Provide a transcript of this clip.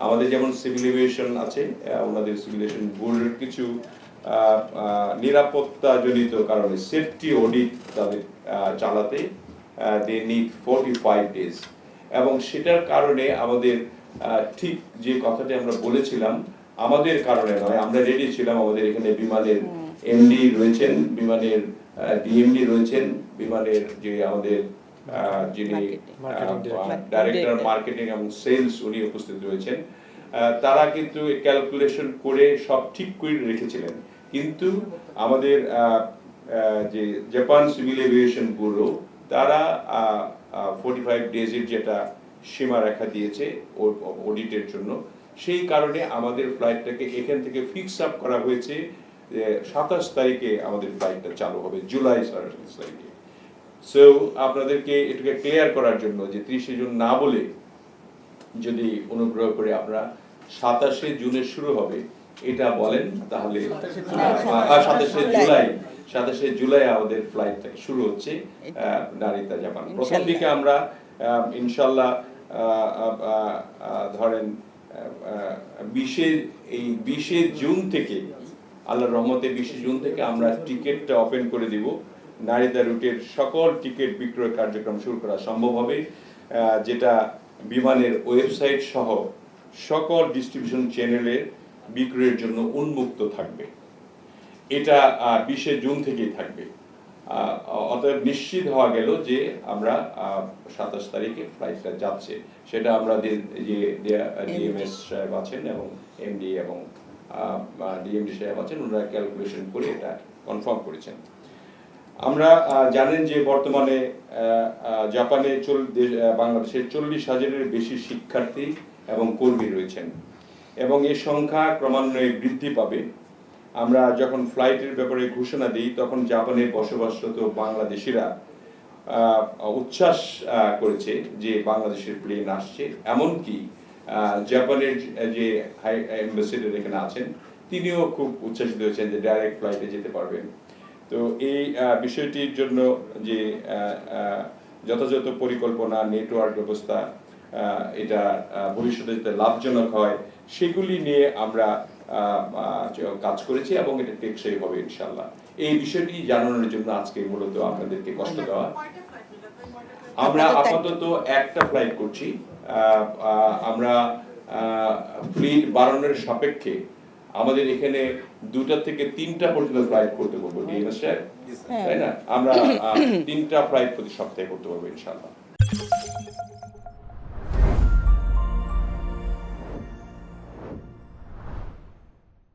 আমাদের যেমন civil aviation আছে, ওনাদের সিভিল এভিয়েশন বোর্ডের কিছু নিরাপত্তা জনিত কারণে সেফটি অডিট তাদের চালাতে দে নিড 45 ডেজ, এবং সেটার কারণে আমাদের ঠিক যে কথাটি আমরা বলেছিলাম আমাদের কারণে নয়, আমরা রেডি ছিলাম। আমাদের এখানে বিমানের এমডি রয়েছেন, বিমানের ডিএমডি রয়েছেন, বিমানের যে আমাদের যিনি ডাইরেক্টর মার্কেটিং এবং সেলস উনি উপস্থিত রয়েছেন, তারা কিন্তু ক্যালকুলেশন করে সব ঠিক করে রেখেছিলেন। কিন্তু আমাদের যে জাপান সিভিল এভিয়েশন ব্যুরো তারা 45 ডেজের যেটা সীমা রেখা দিয়েছে অডিটের জন্য, সেই কারণে আমাদের ফ্লাইটটাকে এখান থেকে ফিক্স আপ করা হয়েছে 27 তারিখে আমাদের ফ্লাইটটা চালু হবে, জুলাই 27 তারিখে। সো আপনাদেরকে এটাকে ক্লিয়ার করার জন্য যে 30 জুন না বলে যদি অনুগ্রহ করে আপনারা 27 জুনে শুরু হবে এটা বলেন, তাহলে 27 জুলাই আমাদের ফ্লাইট থেকে শুরু হচ্ছে নারিতা জাপান। প্রথম দিকে আমরা ইনশাআল্লাহ ধরেন 20 জুন থেকে, আল্লাহর রহমতে 20 জুন থেকে আমরা টিকিটটা ওপেন করে দিব। নারিতা রুটের সকল টিকিট বিক্রয় কার্যক্রম শুরু করা সম্ভব হবে, যেটা বিমানের ওয়েবসাইট সহ সকল ডিস্ট্রিবিউশন চ্যানেলের বিক্রয়ের জন্য উন্মুক্ত থাকবে। এটা 20 জুন থেকেই থাকবে। অতএব নিশ্চিত হওয়া গেল যে আমরা 27 তারিখে ফ্লাইটটা যাচ্ছে। সেটা আমরা যে ডিএমএস সাহেব আছেন এবং এমডি এবং ডিএমডি সাহেব আছেন, ওনারা ক্যালকুলেশন করে এটা কনফার্ম করেছেন। আমরা জানেন যে বর্তমানে জাপানে বাংলাদেশের 40,000-এর বেশি শিক্ষার্থী এবং কর্মী রয়েছেন, এবং এই সংখ্যা ক্রমান্বয়ে বৃদ্ধি পাবে। আমরা যখন ফ্লাইটের ব্যাপারে ঘোষণা দিই তখন জাপানে বসবাসরত বাংলাদেশিরা উচ্ছ্বাস করেছে যে বাংলাদেশের প্লেন আসছে। এমনকি জাপানের যে হাই অ্যাম্বাসেডর এখানে আছেন তিনিও খুব উচ্ছ্বাসিত হয়েছেন যে ডাইরেক্ট ফ্লাইটে যেতে পারবেন। তো এই বিষয়টির জন্য যে যথাযথ পরিকল্পনা, নেটওয়ার্ক ব্যবস্থা, এটা ভবিষ্যতে যাতে লাভজনক হয় সেগুলি নিয়ে আমরা কাজ করেছি, এবং এটা টেকসই হবে ইনশাআল্লাহ। এই বিষয়টি জানানোর জন্য আজকে মূলত আপনাদেরকে কষ্ট দেওয়া। আমরা আপাতত একটা ফ্লাইট করছি। আমরা ফ্লিট বাড়ানোর সাপেক্ষে আমাদের এখানে 2টা থেকে 3টা পর্যন্ত ফ্লাইট করতে পারবো, ডিএমএস সাহেব, তাই না? আমরা 3টা ফ্লাইট প্রতি সপ্তাহে করতে পারবো ইনশাআল্লাহ।